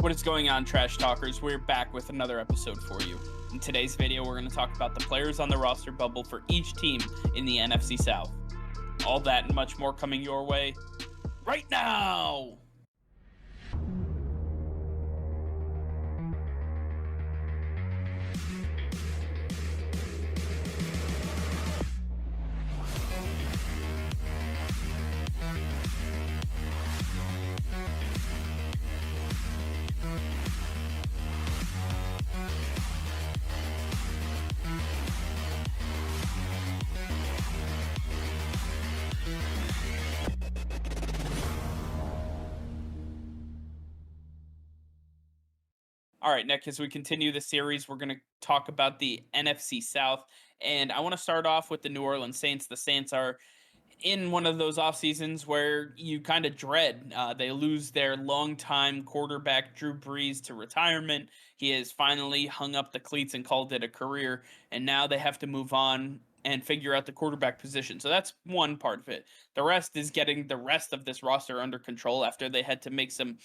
What is going on, Trash Talkers? We're back with another episode for you. In today's video, we're going to talk about the players on the roster bubble for each team in the NFC South. All that and much more coming your way right now! All right, Nick, as we continue the series, we're going to talk about the NFC South. And I want to start off with the New Orleans Saints. The Saints are in one of those off seasons where you kind of dread. They lose their longtime quarterback, Drew Brees, to retirement. He has finally hung up the cleats and called it a career. And now they have to move on and figure out the quarterback position. So that's one part of it. The rest is getting the rest of this roster under control after they had to make some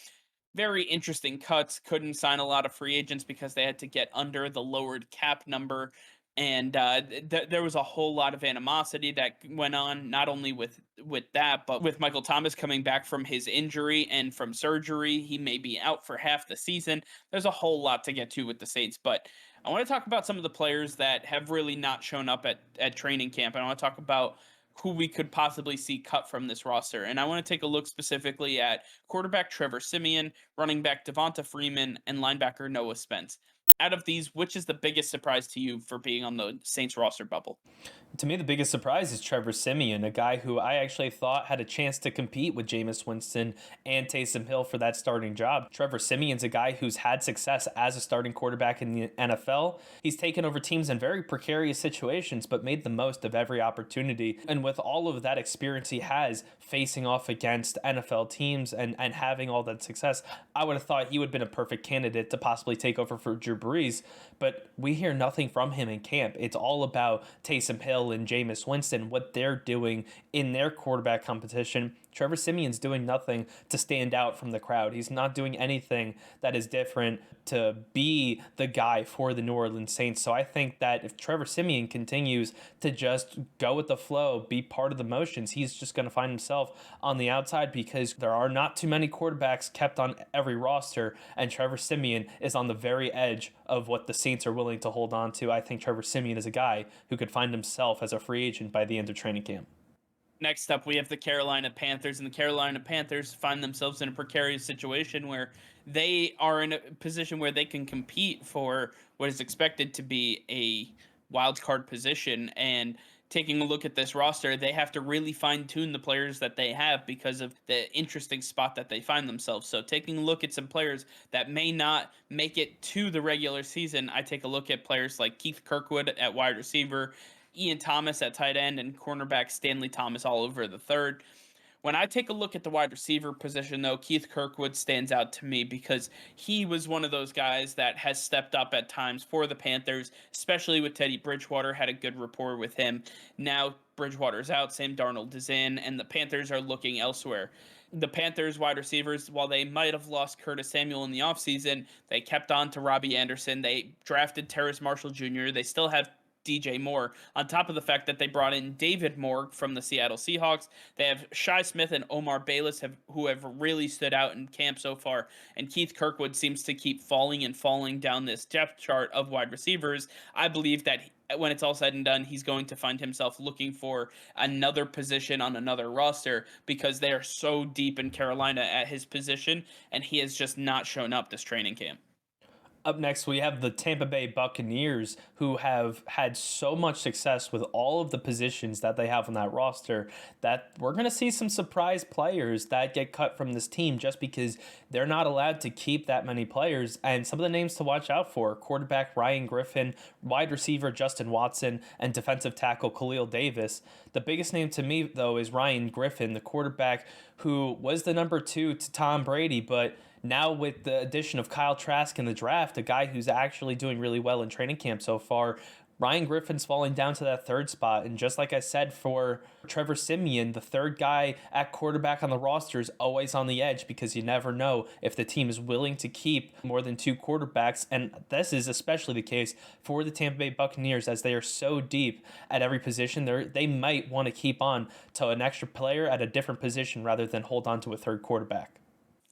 very interesting cuts. Couldn't sign a lot of free agents because they had to get under the lowered cap number. And there was a whole lot of animosity that went on, not only with that, but with Michael Thomas coming back from his injury and from surgery. He may be out for half the season. There's a whole lot to get to with the Saints, but I want to talk about some of the players that have really not shown up at training camp. And I want to talk about who we could possibly see cut from this roster. And I want to take a look specifically at quarterback Trevor Siemian, running back Devonta Freeman, and linebacker Noah Spence. Out of these, which is the biggest surprise to you for being on the Saints roster bubble? To me, the biggest surprise is Trevor Siemian, a guy who I actually thought had a chance to compete with Jameis Winston and Taysom Hill for that starting job. Trevor Siemian's a guy who's had success as a starting quarterback in the NFL. He's taken over teams in very precarious situations, but made the most of every opportunity. And with all of that experience he has facing off against NFL teams and having all that success, I would have thought he would have been a perfect candidate to possibly take over for Drew Brees. But we hear nothing from him in camp. It's all about Taysom Hill and Jameis Winston, what they're doing in their quarterback competition. Trevor Siemian's doing nothing to stand out from the crowd. He's not doing anything that is different to be the guy for the New Orleans Saints. So I think that if Trevor Siemian continues to just go with the flow, be part of the motions, he's just going to find himself on the outside because there are not too many quarterbacks kept on every roster, and Trevor Siemian is on the very edge of what the Saints are willing to hold on to. I think Trevor Siemian is a guy who could find himself as a free agent by the end of training camp. Next up, we have the Carolina Panthers, and the Carolina Panthers find themselves in a precarious situation where they are in a position where they can compete for what is expected to be a wild card position. And taking a look at this roster, they have to really fine tune the players that they have because of the interesting spot that they find themselves. So taking a look at some players that may not make it to the regular season, I take a look at players like Keith Kirkwood at wide receiver, Ian Thomas at tight end, and cornerback Stanley Thomas all over the third. When I take a look at the wide receiver position, though, Keith Kirkwood stands out to me because he was one of those guys that has stepped up at times for the Panthers, especially with Teddy Bridgewater, had a good rapport with him. Now Bridgewater's out, Sam Darnold is in, and the Panthers are looking elsewhere. The Panthers wide receivers, while they might have lost Curtis Samuel in the offseason, they kept on to Robbie Anderson. They drafted Terrace Marshall Jr. They still have DJ Moore, on top of the fact that they brought in David Moore from the Seattle Seahawks. They have Shi Smith and Omar Bayless who have really stood out in camp so far, and Keith Kirkwood seems to keep falling and falling down this depth chart of wide receivers. I believe that when it's all said and done, he's going to find himself looking for another position on another roster because they are so deep in Carolina at his position, and he has just not shown up this training camp. Up next, we have the Tampa Bay Buccaneers, who have had so much success with all of the positions that they have on that roster that we're going to see some surprise players that get cut from this team just because they're not allowed to keep that many players. And some of the names to watch out for: quarterback Ryan Griffin, wide receiver Justin Watson, and defensive tackle Khalil Davis. The biggest name to me, though, is Ryan Griffin, the quarterback who was the number 2 to Tom Brady, but now with the addition of Kyle Trask in the draft, a guy who's actually doing really well in training camp so far, Ryan Griffin's falling down to that third spot. And just like I said, for Trevor Siemian, the third guy at quarterback on the roster is always on the edge because you never know if the team is willing to keep more than two quarterbacks. And this is especially the case for the Tampa Bay Buccaneers, as they are so deep at every position. They might want to keep on to an extra player at a different position rather than hold on to a third quarterback.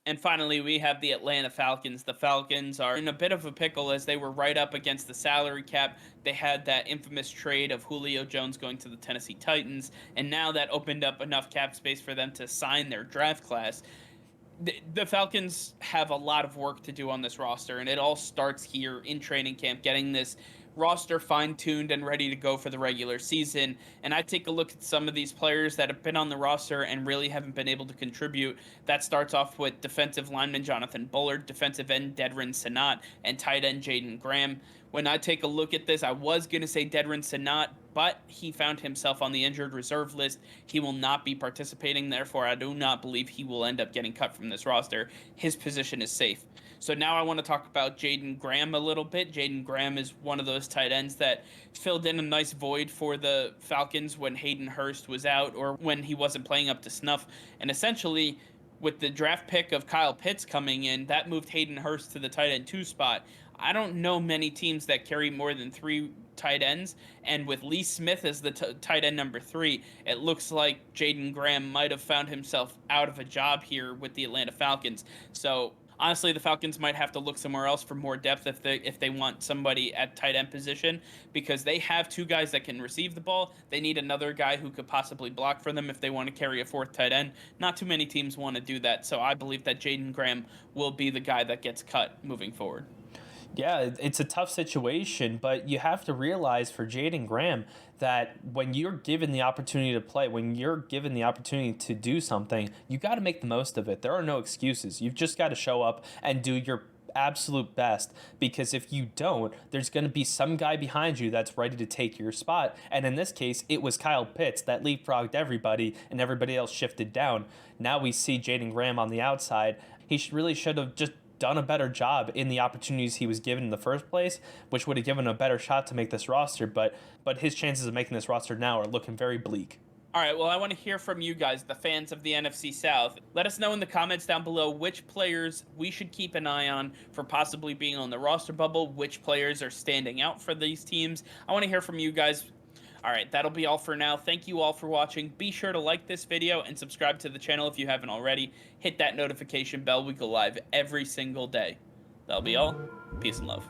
And finally, we have the Atlanta Falcons. The Falcons are in a bit of a pickle as they were right up against the salary cap. They had that infamous trade of Julio Jones going to the Tennessee Titans, and now that opened up enough cap space for them to sign their draft class. The Falcons have a lot of work to do on this roster, and it all starts here in training camp, getting this roster fine-tuned and ready to go for the regular season. And I take a look at some of these players that have been on the roster and really haven't been able to contribute. That starts off with defensive lineman Jonathan Bullard, defensive end Dedrin Senat, and tight end Jaden Graham. When I take a look at this, I was going to say Dedrin Senat, but he found himself on the injured reserve list. He will not be participating, therefore I do not believe he will end up getting cut from this roster. His position is safe. So now I want to talk about Jaden Graham a little bit. Jaden Graham is one of those tight ends that filled in a nice void for the Falcons when Hayden Hurst was out or when he wasn't playing up to snuff. And essentially, with the draft pick of Kyle Pitts coming in, that moved Hayden Hurst to the tight end 2 spot. I don't know many teams that carry more than 3 tight ends, and with Lee Smith as the tight end number 3, it looks like Jaden Graham might have found himself out of a job here with the Atlanta Falcons. So honestly, the Falcons might have to look somewhere else for more depth if they want somebody at tight end position, because they have 2 guys that can receive the ball. They need another guy who could possibly block for them if they want to carry a 4th tight end. Not too many teams want to do that, so I believe that Jaden Graham will be the guy that gets cut moving forward. Yeah, it's a tough situation, but you have to realize for Jaden Graham that when you're given the opportunity to play, when you're given the opportunity to do something, you got to make the most of it. There are no excuses. You've just got to show up and do your absolute best, because if you don't, there's going to be some guy behind you that's ready to take your spot. And in this case, it was Kyle Pitts that leapfrogged everybody and everybody else shifted down. Now we see Jaden Graham on the outside. He really should have just done a better job in the opportunities he was given in the first place, which would have given a better shot to make this roster. But his chances of making this roster now are looking very bleak. All right, well, I want to hear from you guys, the fans of the NFC South. Let us know in the comments down below which players we should keep an eye on for possibly being on the roster bubble, which players are standing out for these teams. I want to hear from you guys. All right, that'll be all for now. Thank you all for watching. Be sure to like this video and subscribe to the channel if you haven't already. Hit that notification bell. We go live every single day. That'll be all. Peace and love.